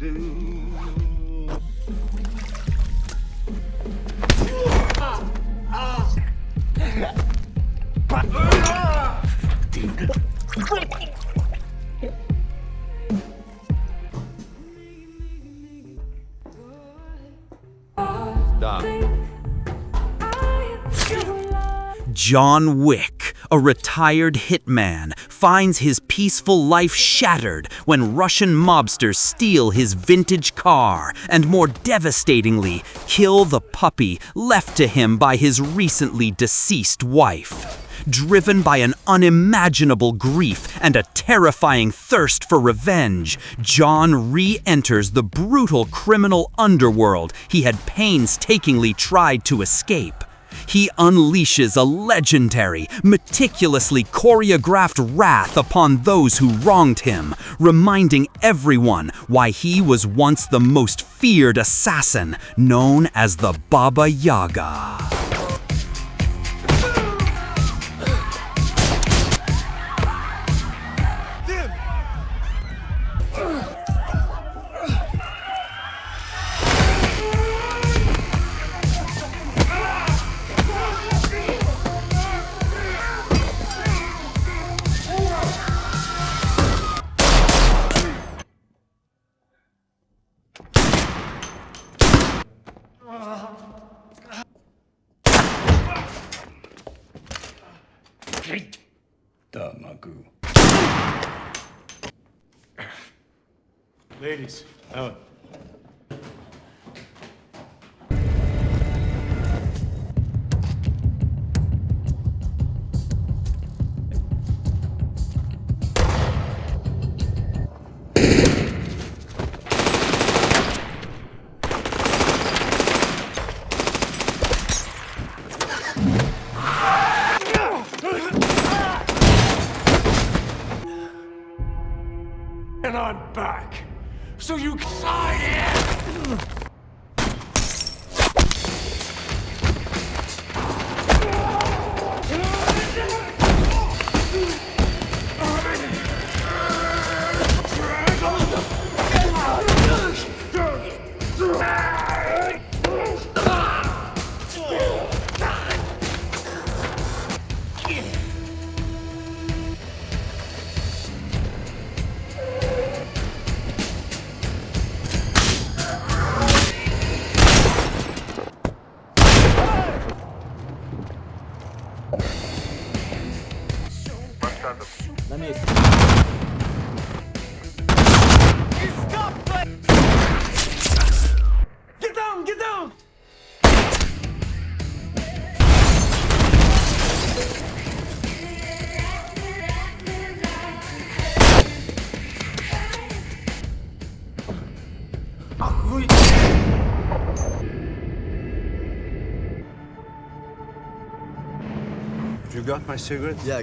Stop. John Wick, a retired hitman, finds his peaceful life shattered when Russian mobsters steal his vintage car and, more devastatingly, kill the puppy left to him by his recently deceased wife. Driven by an unimaginable grief and a terrifying thirst for revenge, John re-enters the brutal criminal underworld he had painstakingly tried to escape. He unleashes a legendary, meticulously choreographed wrath upon those who wronged him, reminding everyone why he was once the most feared assassin, known as the Baba Yaga. Ladies, out. And I'm back. So you sign in! Let me... Stop! Get down! Get down! You got my cigarette? Yeah.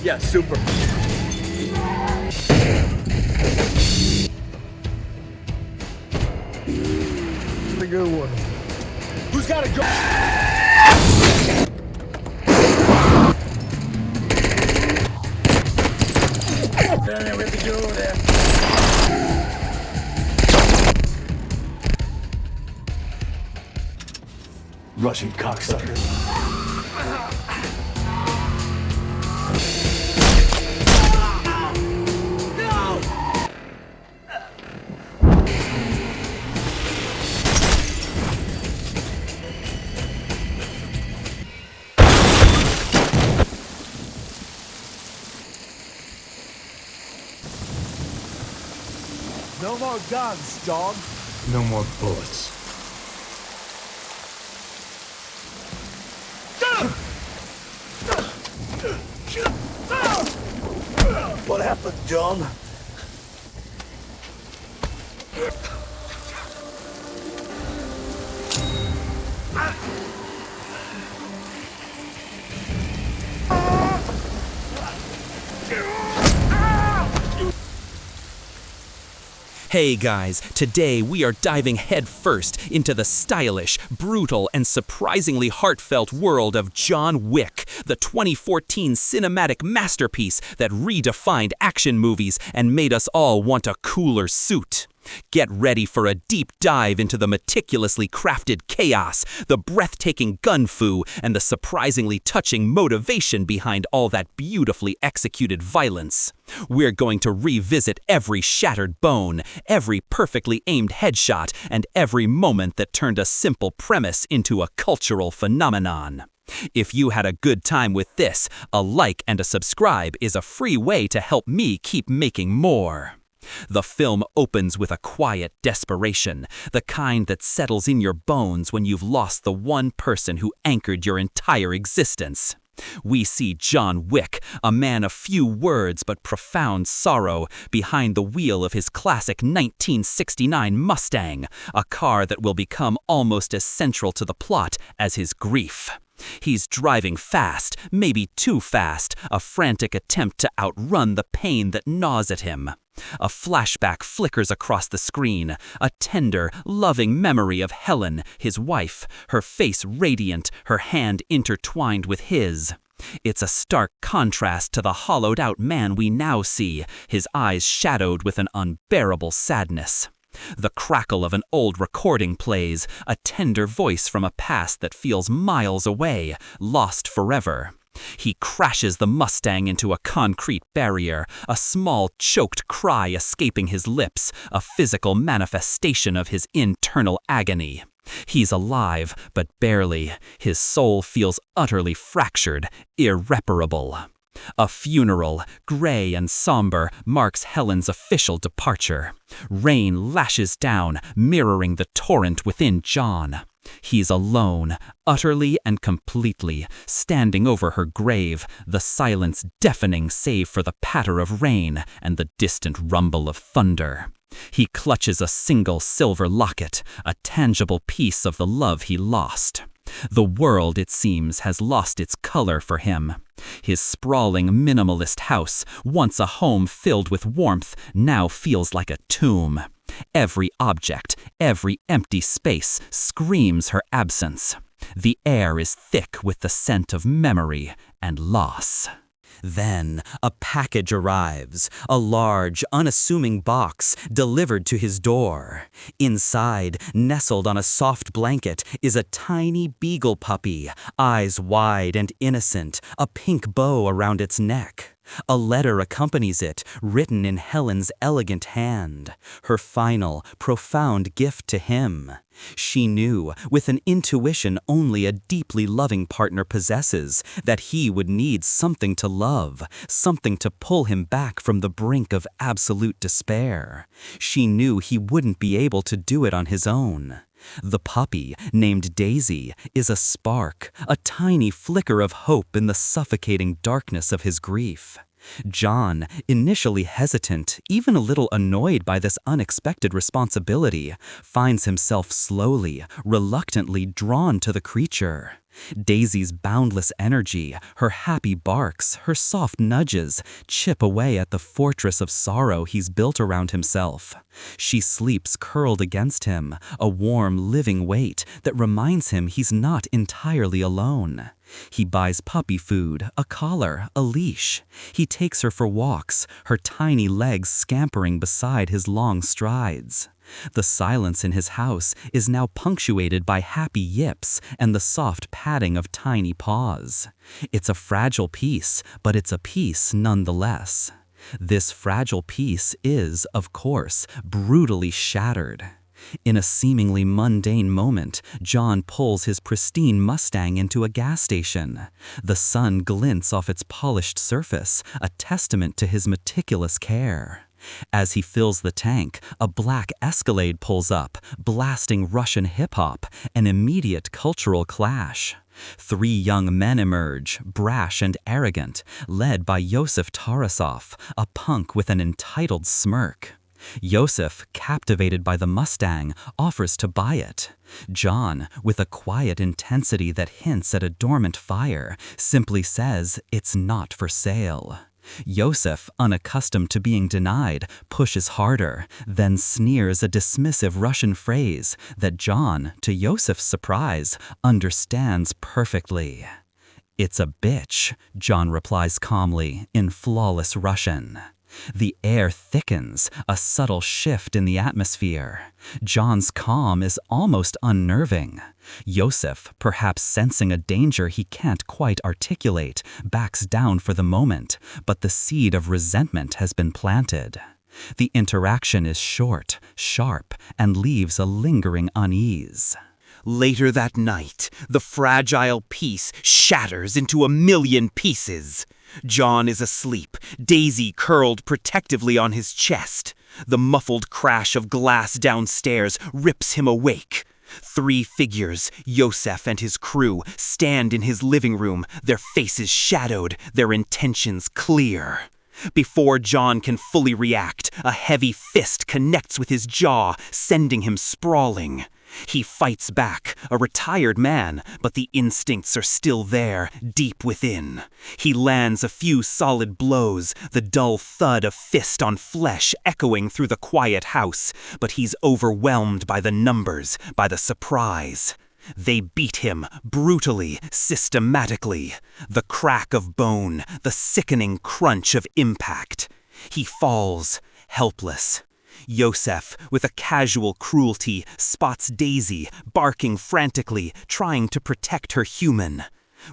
Yeah, super. A good one. Who's got a go? We have to go over there. Russian cocksucker. No more guns, dog. No more bullets. What happened, John? Hey guys, today we are diving headfirst into the stylish, brutal, and surprisingly heartfelt world of John Wick, the 2014 cinematic masterpiece that redefined action movies and made us all want a cooler suit. Get ready for a deep dive into the meticulously crafted chaos, the breathtaking gun fu, and the surprisingly touching motivation behind all that beautifully executed violence. We're going to revisit every shattered bone, every perfectly aimed headshot, and every moment that turned a simple premise into a cultural phenomenon. If you had a good time with this, a like and a subscribe is a free way to help me keep making more. The film opens with a quiet desperation, the kind that settles in your bones when you've lost the one person who anchored your entire existence. We see John Wick, a man of few words but profound sorrow, behind the wheel of his classic 1969 Mustang, a car that will become almost as central to the plot as his grief. He's driving fast, maybe too fast, a frantic attempt to outrun the pain that gnaws at him. A flashback flickers across the screen, a tender, loving memory of Helen, his wife, her face radiant, her hand intertwined with his. It's a stark contrast to the hollowed-out man we now see, his eyes shadowed with an unbearable sadness. The crackle of an old recording plays, a tender voice from a past that feels miles away, lost forever. He crashes the Mustang into a concrete barrier, a small, choked cry escaping his lips, a physical manifestation of his internal agony. He's alive, but barely. His soul feels utterly fractured, irreparable. A funeral, gray and somber, marks Helen's official departure. Rain lashes down, mirroring the torrent within John. He's alone, utterly and completely, standing over her grave, the silence deafening save for the patter of rain and the distant rumble of thunder. He clutches a single silver locket, a tangible piece of the love he lost. The world, it seems, has lost its color for him. His sprawling minimalist house, once a home filled with warmth, now feels like a tomb. Every object, every empty space screams her absence. The air is thick with the scent of memory and loss. Then a package arrives, a large, unassuming box delivered to his door. Inside, nestled on a soft blanket, is a tiny beagle puppy, eyes wide and innocent, a pink bow around its neck. A letter accompanies it, written in Helen's elegant hand, her final, profound gift to him. She knew, with an intuition only a deeply loving partner possesses, that he would need something to love, something to pull him back from the brink of absolute despair. She knew he wouldn't be able to do it on his own. The puppy, named Daisy, is a spark, a tiny flicker of hope in the suffocating darkness of his grief. John, initially hesitant, even a little annoyed by this unexpected responsibility, finds himself slowly, reluctantly drawn to the creature. Daisy's boundless energy, her happy barks, her soft nudges, chip away at the fortress of sorrow he's built around himself. She sleeps curled against him, a warm, living weight that reminds him he's not entirely alone. He buys puppy food, a collar, a leash. He takes her for walks, her tiny legs scampering beside his long strides. The silence in his house is now punctuated by happy yips and the soft patting of tiny paws. It's a fragile peace, but it's a peace nonetheless. This fragile peace is, of course, brutally shattered. In a seemingly mundane moment, John pulls his pristine Mustang into a gas station. The sun glints off its polished surface, a testament to his meticulous care. As he fills the tank, a black Escalade pulls up, blasting Russian hip-hop, an immediate cultural clash. 3 young men emerge, brash and arrogant, led by Yosef Tarasov, a punk with an entitled smirk. Yosef, captivated by the Mustang, offers to buy it. John, with a quiet intensity that hints at a dormant fire, simply says it's not for sale. Yosef, unaccustomed to being denied, pushes harder, then sneers a dismissive Russian phrase that John, to Yosef's surprise, understands perfectly. "It's a bitch," John replies calmly in flawless Russian. The air thickens, a subtle shift in the atmosphere. John's calm is almost unnerving. Yosef, perhaps sensing a danger he can't quite articulate, backs down for the moment, but the seed of resentment has been planted. The interaction is short, sharp, and leaves a lingering unease. Later that night, the fragile piece shatters into a million pieces. John is asleep, Daisy curled protectively on his chest. The muffled crash of glass downstairs rips him awake. 3 figures, Yosef and his crew, stand in his living room, their faces shadowed, their intentions clear. Before John can fully react, a heavy fist connects with his jaw, sending him sprawling. He fights back, a retired man, but the instincts are still there, deep within. He lands a few solid blows, the dull thud of fist on flesh echoing through the quiet house, but he's overwhelmed by the numbers, by the surprise. They beat him, brutally, systematically. The crack of bone, the sickening crunch of impact. He falls, helpless. Yosef, with a casual cruelty, spots Daisy, barking frantically, trying to protect her human.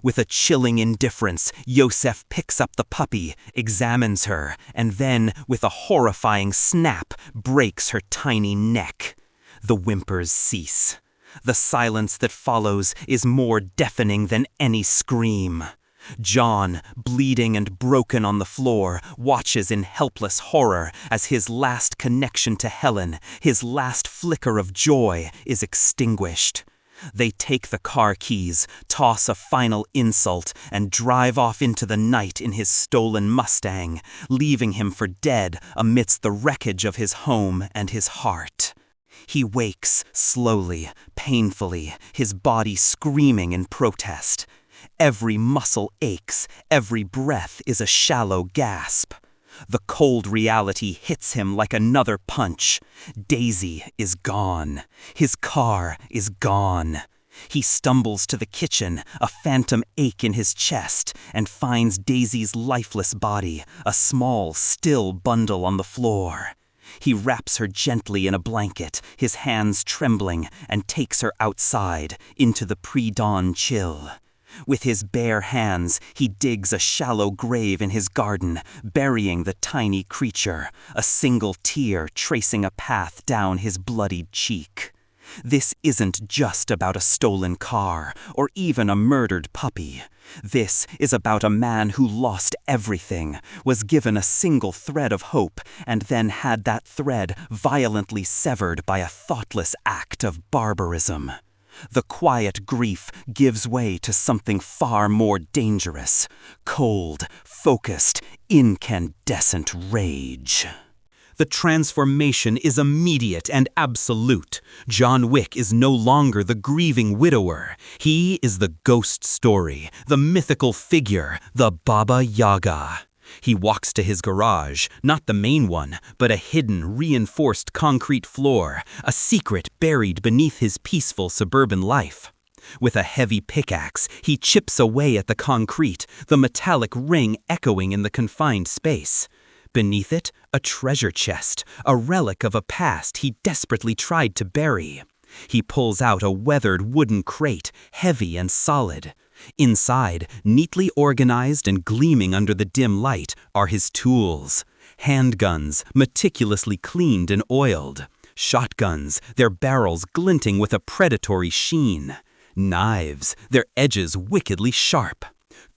With a chilling indifference, Yosef picks up the puppy, examines her, and then, with a horrifying snap, breaks her tiny neck. The whimpers cease. The silence that follows is more deafening than any scream. John, bleeding and broken on the floor, watches in helpless horror as his last connection to Helen, his last flicker of joy, is extinguished. They take the car keys, toss a final insult, and drive off into the night in his stolen Mustang, leaving him for dead amidst the wreckage of his home and his heart. He wakes, slowly, painfully, his body screaming in protest. Every muscle aches, every breath is a shallow gasp. The cold reality hits him like another punch. Daisy is gone. His car is gone. He stumbles to the kitchen, a phantom ache in his chest, and finds Daisy's lifeless body, a small, still bundle on the floor. He wraps her gently in a blanket, his hands trembling, and takes her outside, into the pre-dawn chill. With his bare hands, he digs a shallow grave in his garden, burying the tiny creature, a single tear tracing a path down his bloodied cheek. This isn't just about a stolen car, or even a murdered puppy. This is about a man who lost everything, was given a single thread of hope, and then had that thread violently severed by a thoughtless act of barbarism. The quiet grief gives way to something far more dangerous: cold, focused, incandescent rage. The transformation is immediate and absolute. John Wick is no longer the grieving widower. He is the ghost story, the mythical figure, the Baba Yaga. He walks to his garage, not the main one, but a hidden, reinforced concrete floor, a secret buried beneath his peaceful suburban life. With a heavy pickaxe, he chips away at the concrete, the metallic ring echoing in the confined space. Beneath it, a treasure chest, a relic of a past he desperately tried to bury. He pulls out a weathered wooden crate, heavy and solid. Inside, neatly organized and gleaming under the dim light, are his tools. Handguns, meticulously cleaned and oiled. Shotguns, their barrels glinting with a predatory sheen. Knives, their edges wickedly sharp.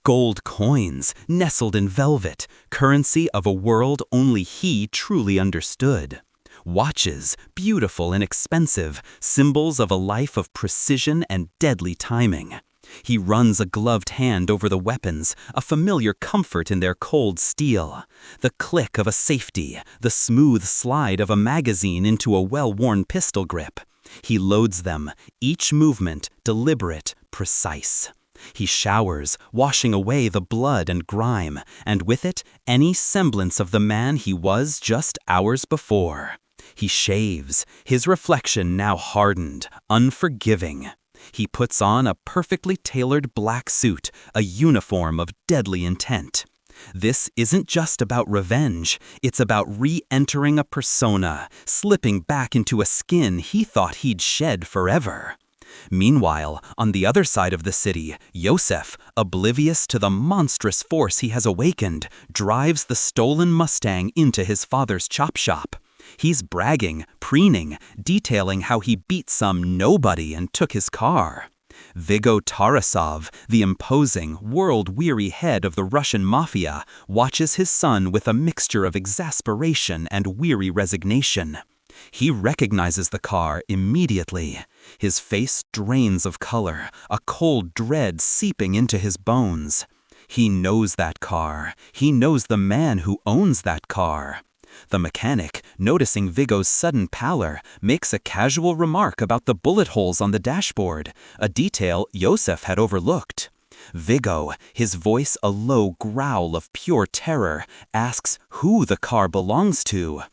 Gold coins, nestled in velvet, currency of a world only he truly understood. Watches, beautiful and expensive, symbols of a life of precision and deadly timing. He runs a gloved hand over the weapons, a familiar comfort in their cold steel. The click of a safety, the smooth slide of a magazine into a well-worn pistol grip. He loads them, each movement deliberate, precise. He showers, washing away the blood and grime, and with it, any semblance of the man he was just hours before. He shaves, his reflection now hardened, unforgiving. He puts on a perfectly tailored black suit, a uniform of deadly intent. This isn't just about revenge, it's about re-entering a persona, slipping back into a skin he thought he'd shed forever. Meanwhile, on the other side of the city, Yosef, oblivious to the monstrous force he has awakened, drives the stolen Mustang into his father's chop shop. He's bragging, preening, detailing how he beat some nobody and took his car. Viggo Tarasov, the imposing, world-weary head of the Russian mafia, watches his son with a mixture of exasperation and weary resignation. He recognizes the car immediately. His face drains of color, a cold dread seeping into his bones. He knows that car. He knows the man who owns that car. The mechanic, noticing Viggo's sudden pallor, makes a casual remark about the bullet holes on the dashboard, a detail Yosef had overlooked. Viggo, his voice a low growl of pure terror, asks who the car belongs to.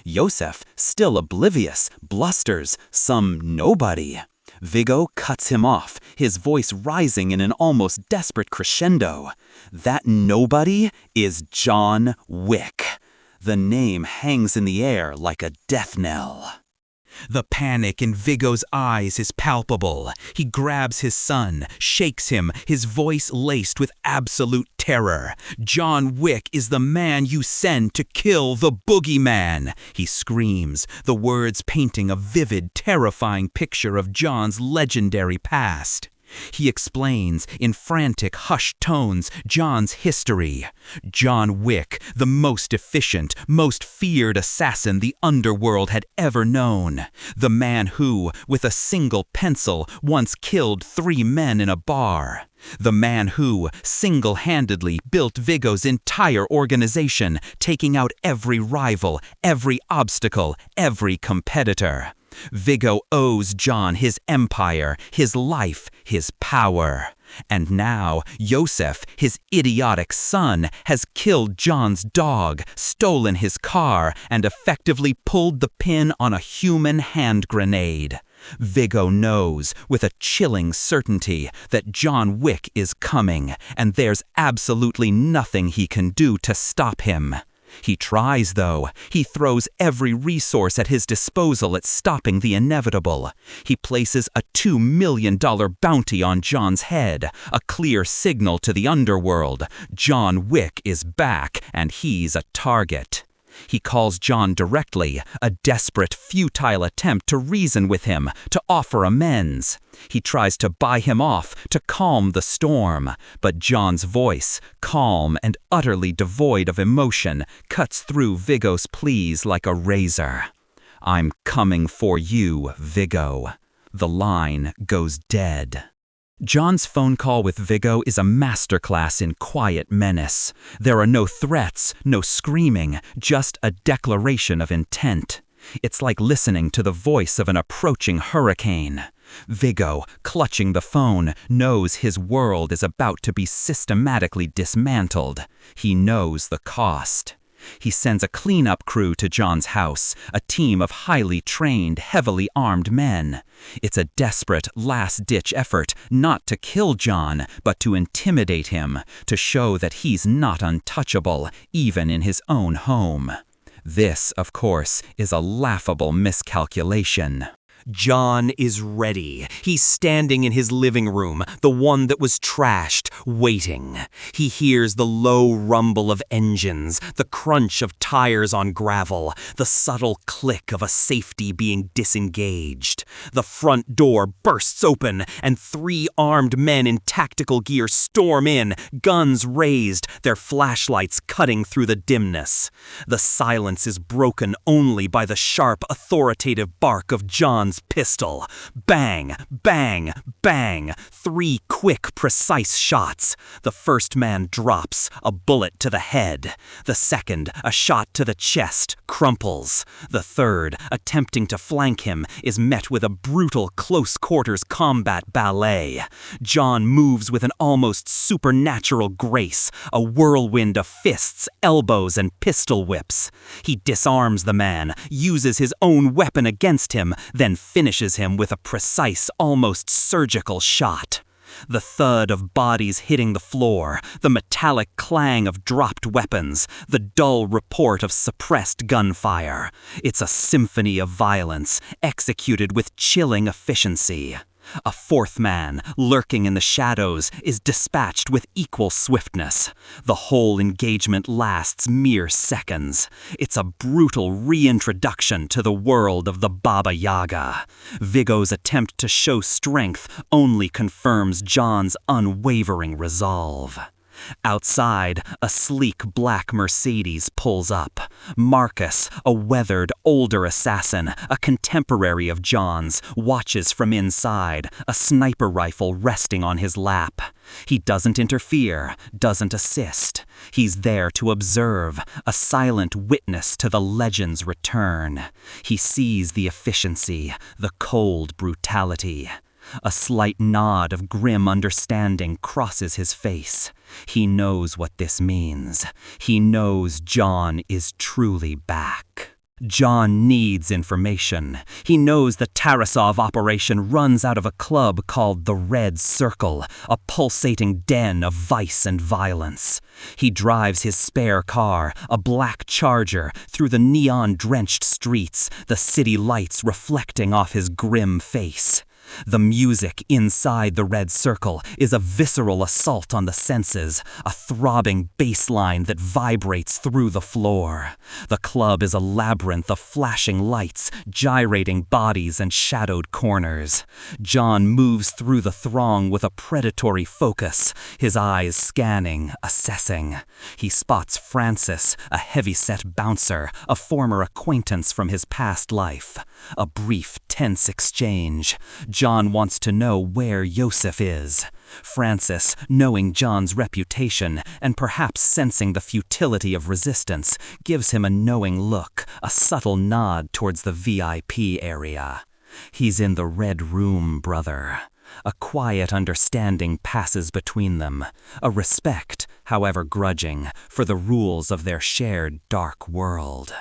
Yosef, still oblivious, blusters, some nobody. Viggo cuts him off, his voice rising in an almost desperate crescendo. That nobody is John Wick. The name hangs in the air like a death knell. The panic in Viggo's eyes is palpable. He grabs his son, shakes him, his voice laced with absolute terror. "John Wick is the man you send to kill the boogeyman," he screams, the words painting a vivid, terrifying picture of John's legendary past. He explains, in frantic, hushed tones, John's history. John Wick, the most efficient, most feared assassin the underworld had ever known. The man who, with a single pencil, once killed 3 men in a bar. The man who, single-handedly, built Viggo's entire organization, taking out every rival, every obstacle, every competitor. Viggo owes John his empire, his life, his power. And now, Yosef, his idiotic son, has killed John's dog, stolen his car, and effectively pulled the pin on a human hand grenade. Viggo knows, with a chilling certainty, that John Wick is coming, and there's absolutely nothing he can do to stop him. He tries, though. He throws every resource at his disposal at stopping the inevitable. He places a $2 million bounty on John's head, a clear signal to the underworld. John Wick is back, and he's a target. He calls John directly, a desperate, futile attempt to reason with him, to offer amends. He tries to buy him off, to calm the storm, but John's voice, calm and utterly devoid of emotion, cuts through Viggo's pleas like a razor. "I'm coming for you, Viggo." The line goes dead. John's phone call with Viggo is a masterclass in quiet menace. There are no threats, no screaming, just a declaration of intent. It's like listening to the voice of an approaching hurricane. Viggo, clutching the phone, knows his world is about to be systematically dismantled. He knows the cost. He sends a cleanup crew to John's house, a team of highly trained, heavily armed men. It's a desperate, last-ditch effort not to kill John, but to intimidate him, to show that he's not untouchable, even in his own home. This, of course, is a laughable miscalculation. John is ready. He's standing in his living room, the one that was trashed, waiting. He hears the low rumble of engines, the crunch of tires on gravel, the subtle click of a safety being disengaged. The front door bursts open, and 3 armed men in tactical gear storm in, guns raised, their flashlights cutting through the dimness. The silence is broken only by the sharp, authoritative bark of John's John's pistol. Bang, bang, bang. 3 quick, precise shots. The first man drops, a bullet to the head. The second, a shot to the chest, crumples. The third, attempting to flank him, is met with a brutal close-quarters combat ballet. John moves with an almost supernatural grace, a whirlwind of fists, elbows, and pistol whips. He disarms the man, uses his own weapon against him, then finishes him with a precise, almost surgical shot. The thud of bodies hitting the floor, the metallic clang of dropped weapons, the dull report of suppressed gunfire. It's a symphony of violence, executed with chilling efficiency. A fourth man, lurking in the shadows, is dispatched with equal swiftness. The whole engagement lasts mere seconds. It's a brutal reintroduction to the world of the Baba Yaga. Viggo's attempt to show strength only confirms John's unwavering resolve. Outside, a sleek black Mercedes pulls up. Marcus, a weathered, older assassin, a contemporary of John's, watches from inside, a sniper rifle resting on his lap. He doesn't interfere, doesn't assist. He's there to observe, a silent witness to the legend's return. He sees the efficiency, the cold brutality. A slight nod of grim understanding crosses his face. He knows what this means. He knows John is truly back. John needs information. He knows the Tarasov operation runs out of a club called the Red Circle, a pulsating den of vice and violence. He drives his spare car, a black Charger, through the neon-drenched streets, the city lights reflecting off his grim face. The music inside the Red Circle is a visceral assault on the senses, a throbbing bass line that vibrates through the floor. The club is a labyrinth of flashing lights, gyrating bodies and shadowed corners. John moves through the throng with a predatory focus, his eyes scanning, assessing. He spots Francis, a heavy-set bouncer, a former acquaintance from his past life. A brief, tense exchange. John wants to know where Yosef is. Francis, knowing John's reputation and perhaps sensing the futility of resistance, gives him a knowing look, a subtle nod towards the VIP area. He's in the Red Room, brother. A quiet understanding passes between them, a respect, however grudging, for the rules of their shared dark world.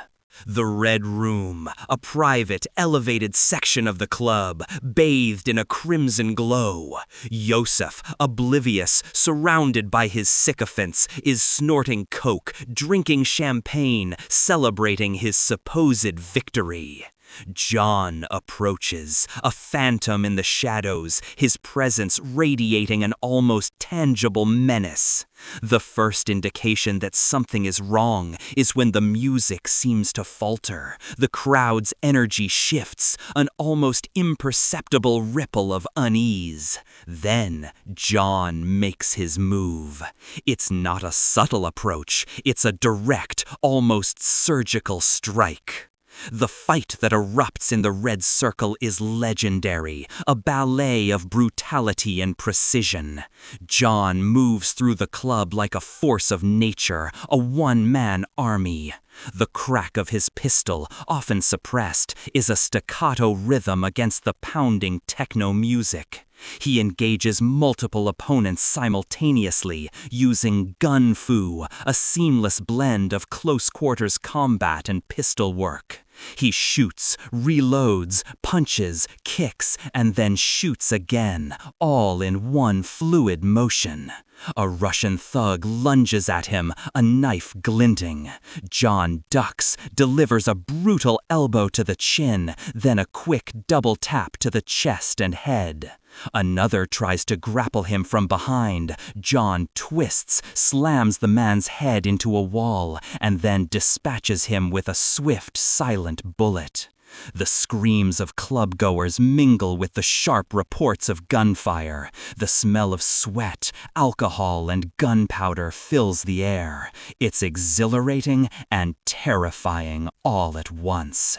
The Red Room, a private, elevated section of the club, bathed in a crimson glow. Yosef, oblivious, surrounded by his sycophants, is snorting coke, drinking champagne, celebrating his supposed victory. John approaches, a phantom in the shadows, his presence radiating an almost tangible menace. The first indication that something is wrong is when the music seems to falter, the crowd's energy shifts, an almost imperceptible ripple of unease. Then John makes his move. It's not a subtle approach, it's a direct, almost surgical strike. The fight that erupts in the Red Circle is legendary, a ballet of brutality and precision. John moves through the club like a force of nature, a one-man army. The crack of his pistol, often suppressed, is a staccato rhythm against the pounding techno music. He engages multiple opponents simultaneously, using gun fu, a seamless blend of close-quarters combat and pistol work. He shoots, reloads, punches, kicks, and then shoots again, all in one fluid motion. A Russian thug lunges at him, a knife glinting. John ducks, delivers a brutal elbow to the chin, then a quick double tap to the chest and head. Another tries to grapple him from behind. John twists, slams the man's head into a wall, and then dispatches him with a swift, silent bullet. The screams of clubgoers mingle with the sharp reports of gunfire. The smell of sweat, alcohol, and gunpowder fills the air. It's exhilarating and terrifying all at once.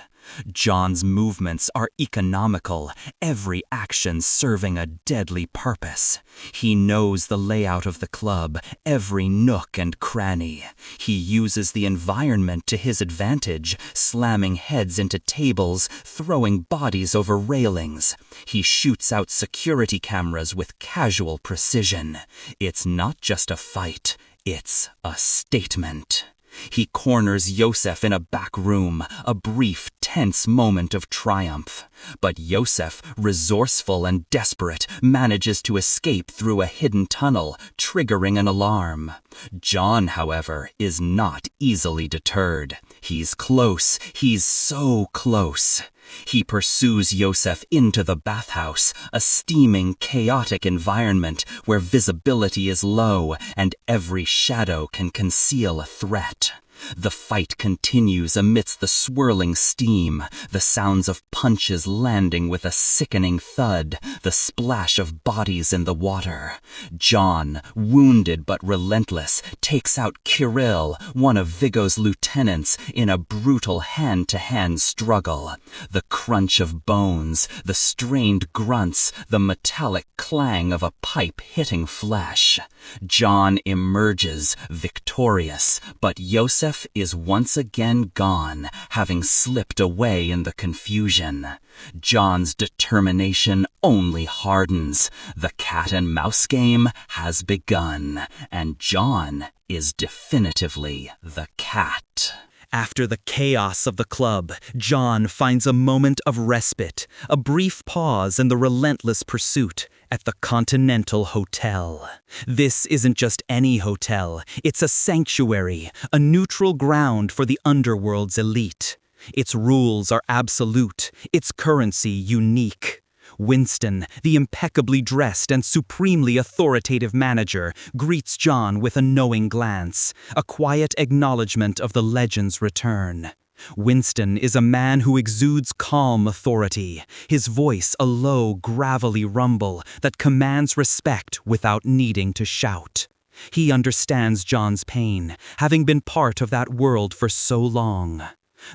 John's movements are economical, every action serving a deadly purpose. He knows the layout of the club, every nook and cranny. He uses the environment to his advantage, slamming heads into tables, throwing bodies over railings. He shoots out security cameras with casual precision. It's not just a fight, it's a statement. He corners Yosef in a back room, a brief, tense moment of triumph. But Yosef, resourceful and desperate, manages to escape through a hidden tunnel, triggering an alarm. John, however, is not easily deterred. He's close. He's so close. He pursues Yosef into the bathhouse, a steaming, chaotic environment where visibility is low and every shadow can conceal a threat. The fight continues amidst the swirling steam, the sounds of punches landing with a sickening thud, the splash of bodies in the water. John, wounded but relentless, takes out Kirill, one of Viggo's lieutenants, in a brutal hand-to-hand struggle. The crunch of bones, the strained grunts, the metallic clang of a pipe hitting flesh. John emerges victorious, but Yosef is once again gone, having slipped away in the confusion. John's determination only hardens. The cat-and-mouse game has begun, and John is definitively the cat. After the chaos of the club, John finds a moment of respite, a brief pause in the relentless pursuit at the Continental Hotel. This isn't just any hotel, it's a sanctuary, a neutral ground for the underworld's elite. Its rules are absolute, its currency unique. Winston, the impeccably dressed and supremely authoritative manager, greets John with a knowing glance, a quiet acknowledgement of the legend's return. Winston is a man who exudes calm authority, his voice a low, gravelly rumble that commands respect without needing to shout. He understands John's pain, having been part of that world for so long.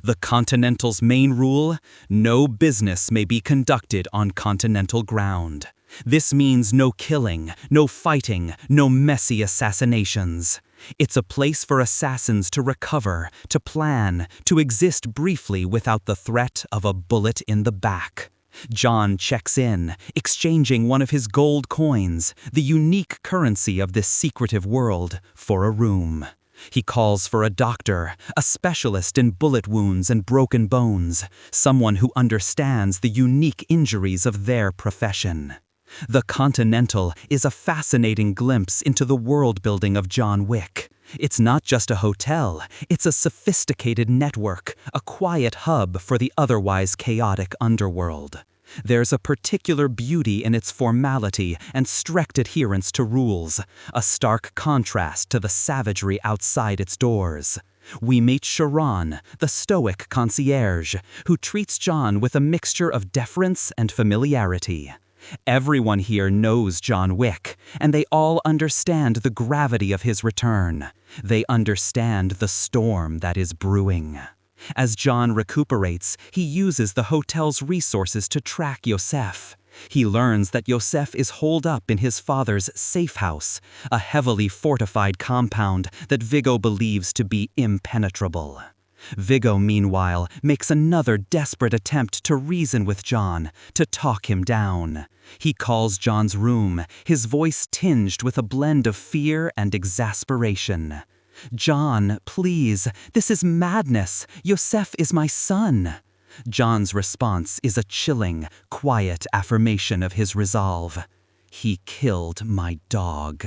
The Continental's main rule: no business may be conducted on Continental ground. This means no killing, no fighting, no messy assassinations. It's a place for assassins to recover, to plan, to exist briefly without the threat of a bullet in the back. John checks in, exchanging one of his gold coins, the unique currency of this secretive world, for a room. He calls for a doctor, a specialist in bullet wounds and broken bones, someone who understands the unique injuries of their profession. The Continental is a fascinating glimpse into the world-building of John Wick. It's not just a hotel, it's a sophisticated network, a quiet hub for the otherwise chaotic underworld. There's a particular beauty in its formality and strict adherence to rules, a stark contrast to the savagery outside its doors. We meet Sharon, the stoic concierge, who treats John with a mixture of deference and familiarity. Everyone here knows John Wick, and they all understand the gravity of his return. They understand the storm that is brewing. As John recuperates, he uses the hotel's resources to track Yosef. He learns that Yosef is holed up in his father's safe house, a heavily fortified compound that Viggo believes to be impenetrable. Viggo, meanwhile, makes another desperate attempt to reason with John, to talk him down. He calls John's room, his voice tinged with a blend of fear and exasperation. "John, please, this is madness. Yosef is my son." John's response is a chilling, quiet affirmation of his resolve. "He killed my dog."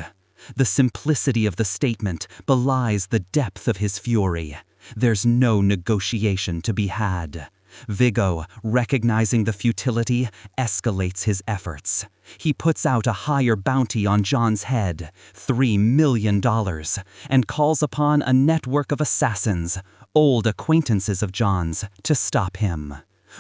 The simplicity of the statement belies the depth of his fury. There's no negotiation to be had. Viggo, recognizing the futility, escalates his efforts. He puts out a higher bounty on John's head, $3 million, and calls upon a network of assassins, old acquaintances of John's, to stop him.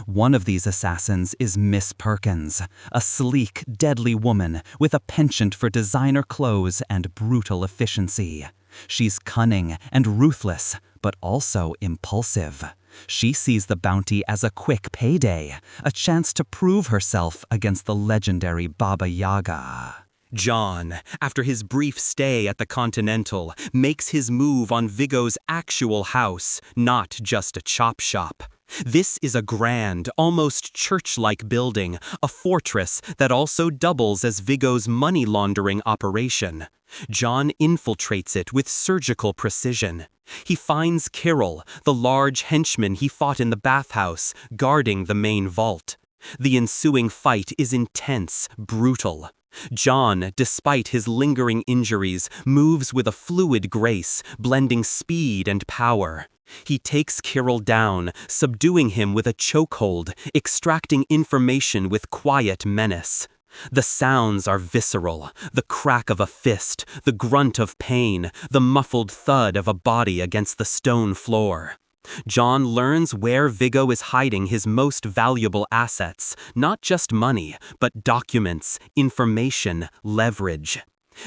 One of these assassins is Miss Perkins, a sleek, deadly woman with a penchant for designer clothes and brutal efficiency. She's cunning and ruthless, but also impulsive. She sees the bounty as a quick payday, a chance to prove herself against the legendary Baba Yaga. John, after his brief stay at the Continental, makes his move on Viggo's actual house, not just a chop shop. This is a grand, almost church-like building, a fortress that also doubles as Viggo's money laundering operation. John infiltrates it with surgical precision. He finds Kirill, the large henchman he fought in the bathhouse, guarding the main vault. The ensuing fight is intense, brutal. John, despite his lingering injuries, moves with a fluid grace, blending speed and power. He takes Kirill down, subduing him with a chokehold, extracting information with quiet menace. The sounds are visceral, the crack of a fist, the grunt of pain, the muffled thud of a body against the stone floor. John learns where Viggo is hiding his most valuable assets, not just money, but documents, information, leverage.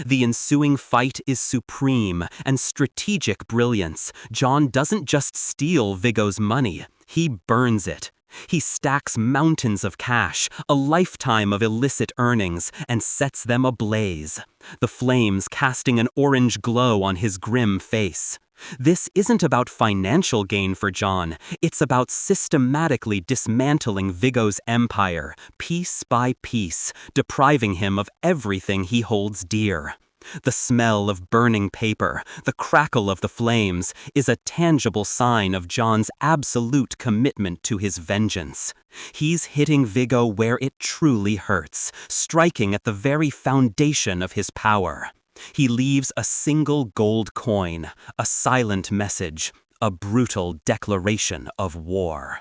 The ensuing fight is supreme and strategic brilliance. John doesn't just steal Viggo's money, he burns it. He stacks mountains of cash, a lifetime of illicit earnings, and sets them ablaze, the flames casting an orange glow on his grim face. This isn't about financial gain for John, it's about systematically dismantling Viggo's empire, piece by piece, depriving him of everything he holds dear. The smell of burning paper, the crackle of the flames, is a tangible sign of John's absolute commitment to his vengeance. He's hitting Viggo where it truly hurts, striking at the very foundation of his power. He leaves a single gold coin, a silent message, a brutal declaration of war.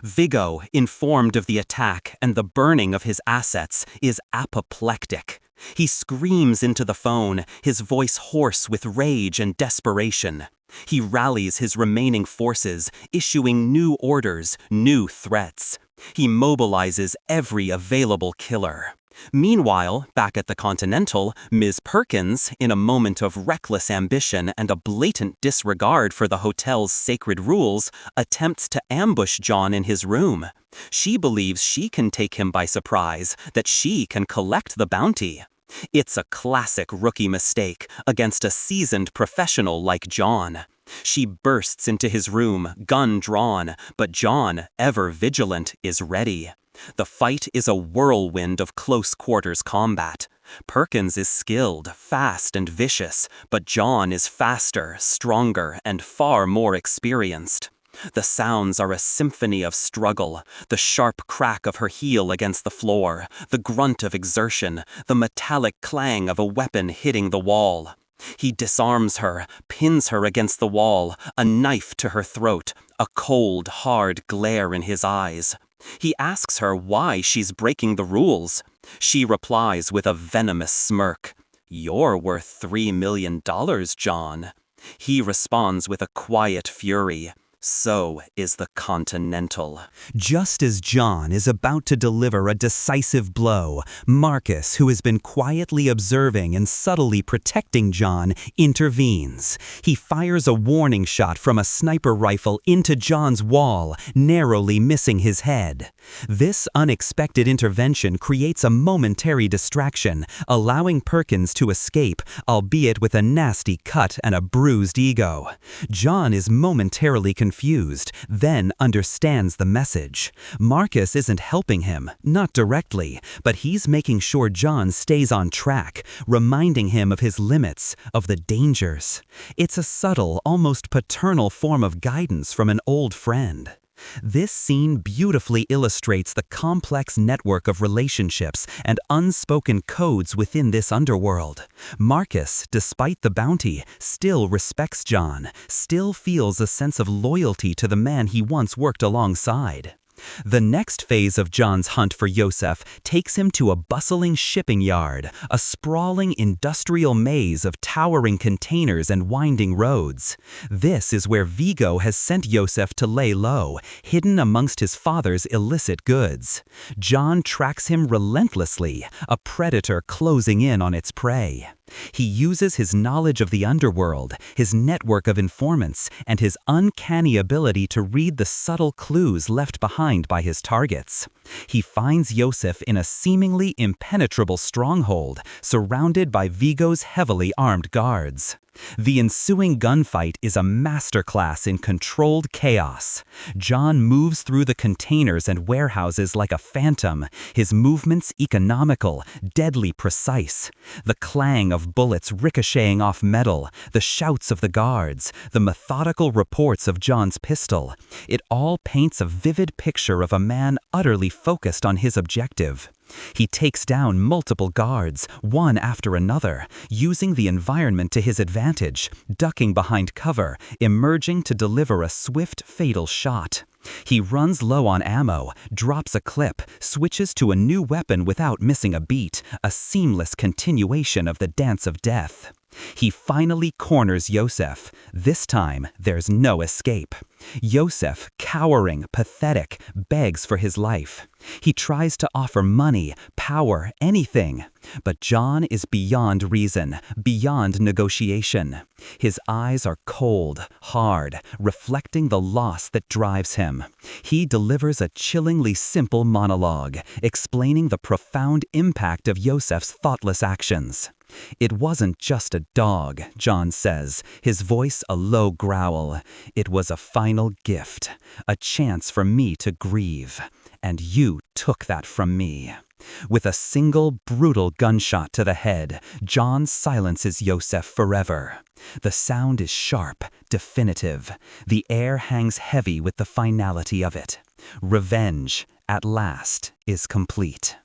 Viggo, informed of the attack and the burning of his assets, is apoplectic. He screams into the phone, his voice hoarse with rage and desperation. He rallies his remaining forces, issuing new orders, new threats. He mobilizes every available killer. Meanwhile, back at the Continental, Ms. Perkins, in a moment of reckless ambition and a blatant disregard for the hotel's sacred rules, attempts to ambush John in his room. She believes she can take him by surprise, that she can collect the bounty. It's a classic rookie mistake against a seasoned professional like John. She bursts into his room, gun drawn, but John, ever vigilant, is ready. The fight is a whirlwind of close-quarters combat. Perkins is skilled, fast, and vicious, but John is faster, stronger, and far more experienced. The sounds are a symphony of struggle, the sharp crack of her heel against the floor, the grunt of exertion, the metallic clang of a weapon hitting the wall. He disarms her, pins her against the wall, a knife to her throat, a cold, hard glare in his eyes. He asks her why she's breaking the rules. She replies with a venomous smirk. "You're worth $3 million, John." He responds with a quiet fury. So is the Continental. Just as John is about to deliver a decisive blow, Marcus, who has been quietly observing and subtly protecting John, intervenes. He fires a warning shot from a sniper rifle into John's wall, narrowly missing his head. This unexpected intervention creates a momentary distraction, allowing Perkins to escape, albeit with a nasty cut and a bruised ego. John is momentarily confused, then understands the message. Marcus isn't helping him, not directly, but he's making sure John stays on track, reminding him of his limits, of the dangers. It's a subtle, almost paternal form of guidance from an old friend. This scene beautifully illustrates the complex network of relationships and unspoken codes within this underworld. Marcus, despite the bounty, still respects John, still feels a sense of loyalty to the man he once worked alongside. The next phase of John's hunt for Yosef takes him to a bustling shipping yard, a sprawling industrial maze of towering containers and winding roads. This is where Viggo has sent Yosef to lay low, hidden amongst his father's illicit goods. John tracks him relentlessly, a predator closing in on its prey. He uses his knowledge of the underworld, his network of informants, and his uncanny ability to read the subtle clues left behind by his targets. He finds Yosef in a seemingly impenetrable stronghold, surrounded by Vigo's heavily armed guards. The ensuing gunfight is a masterclass in controlled chaos. John moves through the containers and warehouses like a phantom, his movements economical, deadly precise. The clang of bullets ricocheting off metal, the shouts of the guards, the methodical reports of John's pistol. It all paints a vivid picture of a man utterly focused on his objective. He takes down multiple guards, one after another, using the environment to his advantage, ducking behind cover, emerging to deliver a swift, fatal shot. He runs low on ammo, drops a clip, switches to a new weapon without missing a beat, a seamless continuation of the dance of death. He finally corners Yosef. This time, there's no escape. Yosef, cowering, pathetic, begs for his life. He tries to offer money, power, anything. But John is beyond reason, beyond negotiation. His eyes are cold, hard, reflecting the loss that drives him. He delivers a chillingly simple monologue, explaining the profound impact of Yosef's thoughtless actions. "It wasn't just a dog," John says, his voice a low growl. "It was a final gift, a chance for me to grieve. And you took that from me." With a single brutal gunshot to the head, John silences Yosef forever. The sound is sharp, definitive. The air hangs heavy with the finality of it. Revenge, at last, is complete.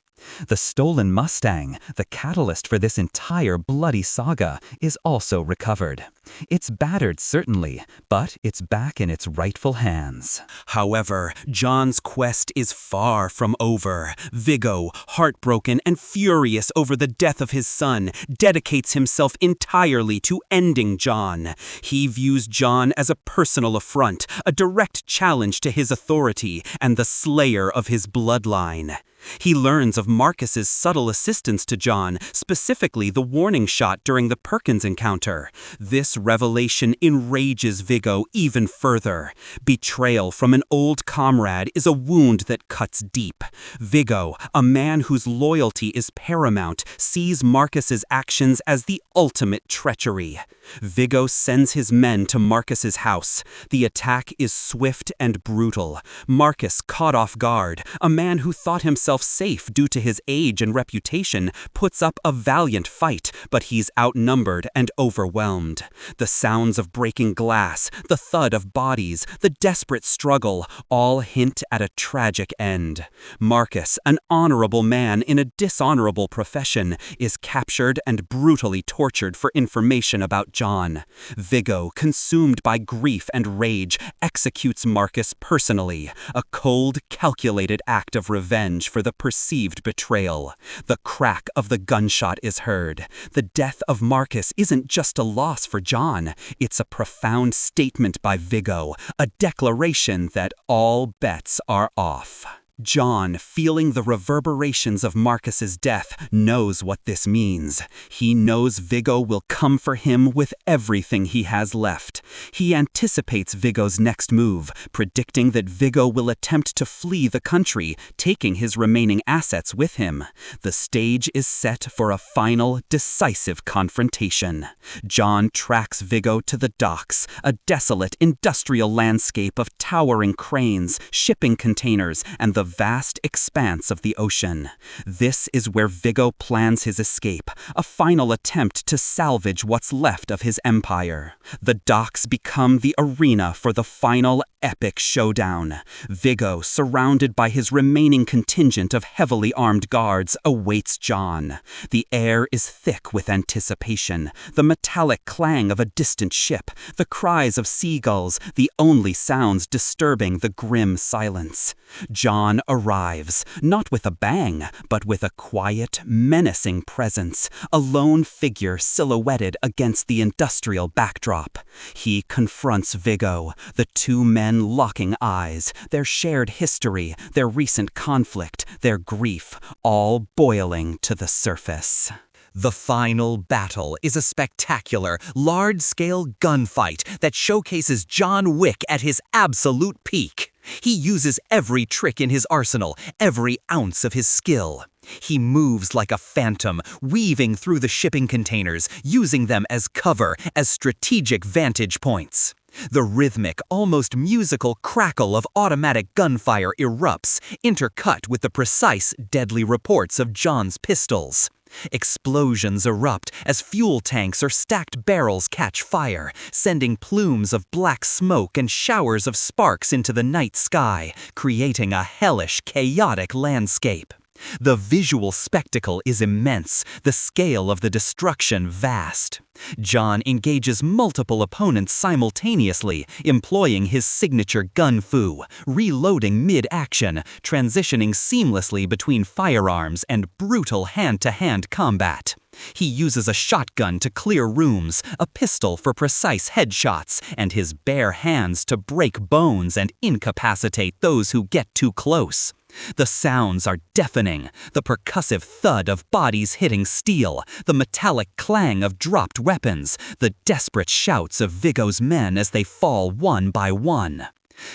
The stolen Mustang, the catalyst for this entire bloody saga, is also recovered. It's battered, certainly, but it's back in its rightful hands. However, John's quest is far from over. Vigo, heartbroken and furious over the death of his son, dedicates himself entirely to ending John. He views John as a personal affront, a direct challenge to his authority, and the slayer of his bloodline. He learns of Marcus's subtle assistance to John, specifically the warning shot during the Perkins encounter. This revelation enrages Vigo even further. Betrayal from an old comrade is a wound that cuts deep. Vigo, a man whose loyalty is paramount, sees Marcus's actions as the ultimate treachery. Vigo sends his men to Marcus's house. The attack is swift and brutal. Marcus, caught off guard, a man who thought himself safe due to his age and reputation, puts up a valiant fight, but he's outnumbered and overwhelmed. The sounds of breaking glass, the thud of bodies, the desperate struggle, all hint at a tragic end. Marcus, an honorable man in a dishonorable profession, is captured and brutally tortured for information about John. Vigo, consumed by grief and rage, executes Marcus personally, a cold, calculated act of revenge for the perceived betrayal. The crack of the gunshot is heard. The death of Marcus isn't just a loss for John, it's a profound statement by Vigo, a declaration that all bets are off. John, feeling the reverberations of Marcus's death, knows what this means. He knows Vigo will come for him with everything he has left. He anticipates Vigo's next move, predicting that Vigo will attempt to flee the country, taking his remaining assets with him. The stage is set for a final, decisive confrontation. John tracks Vigo to the docks, a desolate industrial landscape of towering cranes, shipping containers, and the vast expanse of the ocean. This is where Vigo plans his escape, a final attempt to salvage what's left of his empire. The docks become the arena for the final epic showdown. Vigo, surrounded by his remaining contingent of heavily armed guards, awaits John. The air is thick with anticipation, the metallic clang of a distant ship, the cries of seagulls, the only sounds disturbing the grim silence. John arrives, not with a bang, but with a quiet, menacing presence, a lone figure silhouetted against the industrial backdrop. He confronts Vigo, the two men locking eyes, their shared history, their recent conflict, their grief, all boiling to the surface. The final battle is a spectacular, large-scale gunfight that showcases John Wick at his absolute peak. He uses every trick in his arsenal, every ounce of his skill. He moves like a phantom, weaving through the shipping containers, using them as cover, as strategic vantage points. The rhythmic, almost musical crackle of automatic gunfire erupts, intercut with the precise, deadly reports of John's pistols. Explosions erupt as fuel tanks or stacked barrels catch fire, sending plumes of black smoke and showers of sparks into the night sky, creating a hellish, chaotic landscape. The visual spectacle is immense, the scale of the destruction vast. John engages multiple opponents simultaneously, employing his signature gun fu, reloading mid-action, transitioning seamlessly between firearms and brutal hand-to-hand combat. He uses a shotgun to clear rooms, a pistol for precise headshots, and his bare hands to break bones and incapacitate those who get too close. The sounds are deafening, the percussive thud of bodies hitting steel, the metallic clang of dropped weapons, the desperate shouts of Viggo's men as they fall one by one.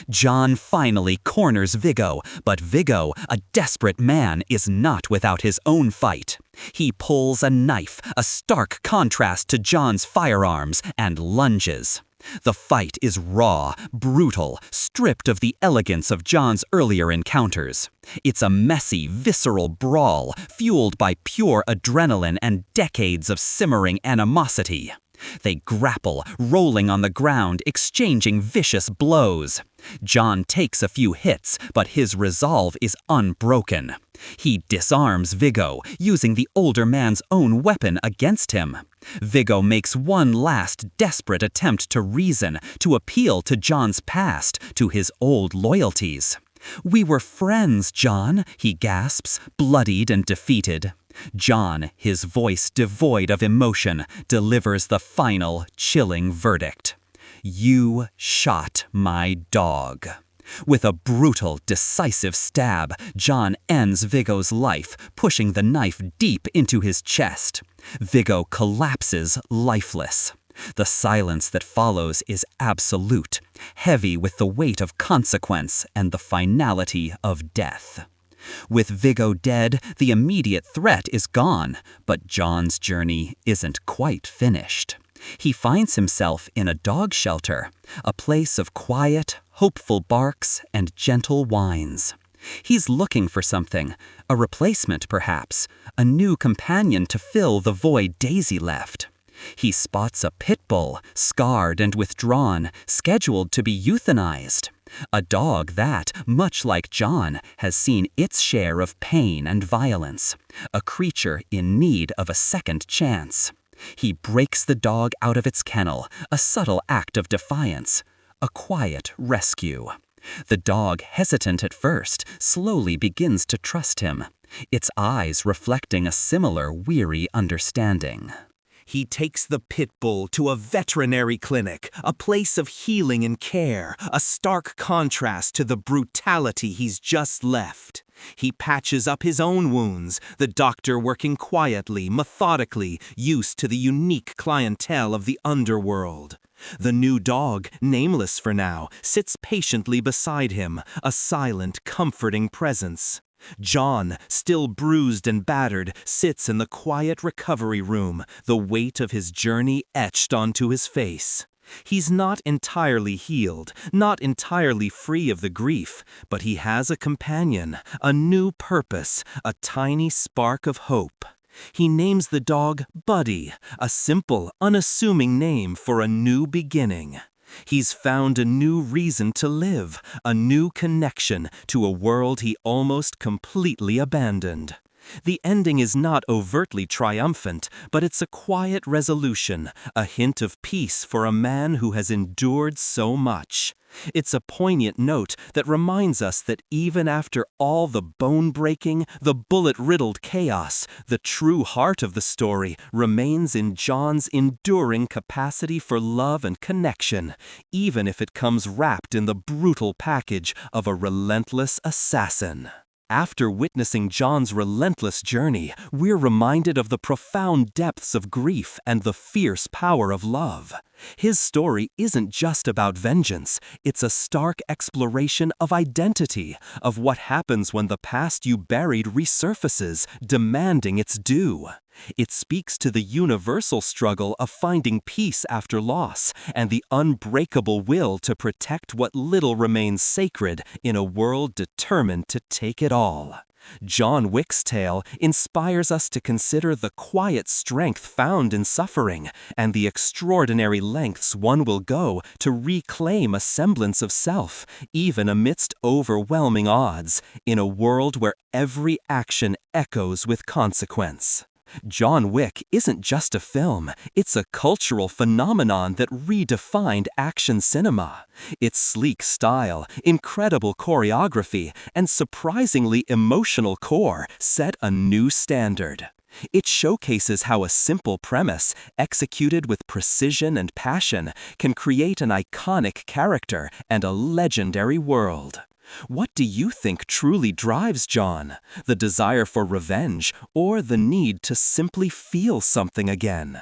John finally corners Viggo, but Viggo, a desperate man, is not without his own fight. He pulls a knife, a stark contrast to John's firearms, and lunges. The fight is raw, brutal, stripped of the elegance of John's earlier encounters. It's a messy, visceral brawl, fueled by pure adrenaline and decades of simmering animosity. They grapple, rolling on the ground, exchanging vicious blows. John takes a few hits, but his resolve is unbroken. He disarms Viggo, using the older man's own weapon against him. Viggo makes one last desperate attempt to reason, to appeal to John's past, to his old loyalties. "We were friends, John," he gasps, bloodied and defeated. John, his voice devoid of emotion, delivers the final, chilling verdict. "You shot my dog." With a brutal, decisive stab, John ends Viggo's life, pushing the knife deep into his chest. Viggo collapses lifeless. The silence that follows is absolute, heavy with the weight of consequence and the finality of death. With Viggo dead, the immediate threat is gone, but John's journey isn't quite finished. He finds himself in a dog shelter, a place of quiet, hopeful barks and gentle whines. He's looking for something, a replacement perhaps, a new companion to fill the void Daisy left. He spots a pit bull, scarred and withdrawn, scheduled to be euthanized. A dog that, much like John, has seen its share of pain and violence. A creature in need of a second chance. He breaks the dog out of its kennel, a subtle act of defiance. A quiet rescue. The dog, hesitant at first, slowly begins to trust him, its eyes reflecting a similar weary understanding. He takes the pit bull to a veterinary clinic, a place of healing and care, a stark contrast to the brutality he's just left. He patches up his own wounds, the doctor working quietly, methodically, used to the unique clientele of the underworld. The new dog, nameless for now, sits patiently beside him, a silent, comforting presence. John, still bruised and battered, sits in the quiet recovery room, the weight of his journey etched onto his face. He's not entirely healed, not entirely free of the grief, but he has a companion, a new purpose, a tiny spark of hope. He names the dog Buddy, a simple, unassuming name for a new beginning. He's found a new reason to live, a new connection to a world he almost completely abandoned. The ending is not overtly triumphant, but it's a quiet resolution, a hint of peace for a man who has endured so much. It's a poignant note that reminds us that even after all the bone-breaking, the bullet-riddled chaos, the true heart of the story remains in John's enduring capacity for love and connection, even if it comes wrapped in the brutal package of a relentless assassin. After witnessing John's relentless journey, we're reminded of the profound depths of grief and the fierce power of love. His story isn't just about vengeance, it's a stark exploration of identity, of what happens when the past you buried resurfaces, demanding its due. It speaks to the universal struggle of finding peace after loss and the unbreakable will to protect what little remains sacred in a world determined to take it all. John Wick's tale inspires us to consider the quiet strength found in suffering and the extraordinary lengths one will go to reclaim a semblance of self, even amidst overwhelming odds, in a world where every action echoes with consequence. John Wick isn't just a film, it's a cultural phenomenon that redefined action cinema. Its sleek style, incredible choreography, and surprisingly emotional core set a new standard. It showcases how a simple premise, executed with precision and passion, can create an iconic character and a legendary world. What do you think truly drives John? The desire for revenge or the need to simply feel something again?